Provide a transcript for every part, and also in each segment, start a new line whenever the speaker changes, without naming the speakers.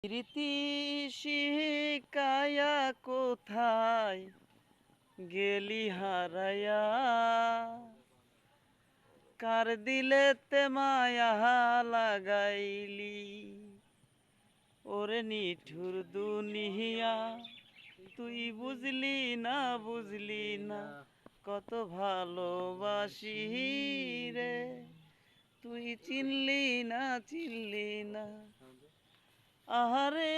প্রীতি শিকায়া কোথায় গেলি হারায়া, কার দিলেতে মায়া লাগাইলি, ওরে নিঠুর দুনিয়া তুই বুঝলি না বুঝলি না কত ভালোবাসি রে, তুই চিনলি না চিনলি না। আহারে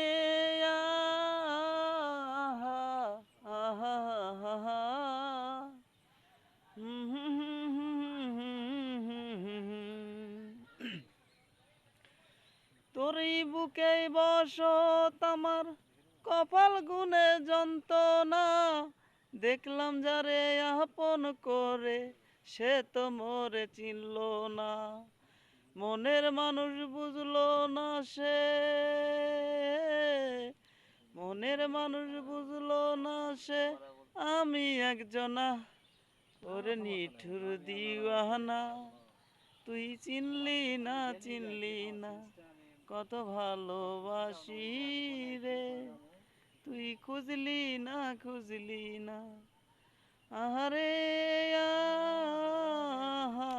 আহা আহা আহা তোরই বুকে বসত আমার কপাল গুনে যন্ত্রণা, দেখলাম যারে আপন করে সে তো মোরে চিনল না, মনের মানুষ বুঝলো না সে, মনের মানুষ বুঝলো না সে, আমি একজনা ওরে নিঠুর দিওয়ানা, তুই চিনলি না চিনলি না কত ভালোবাসি রে, তুই খুঁজলি না খুঁজলি না। আহারে আহা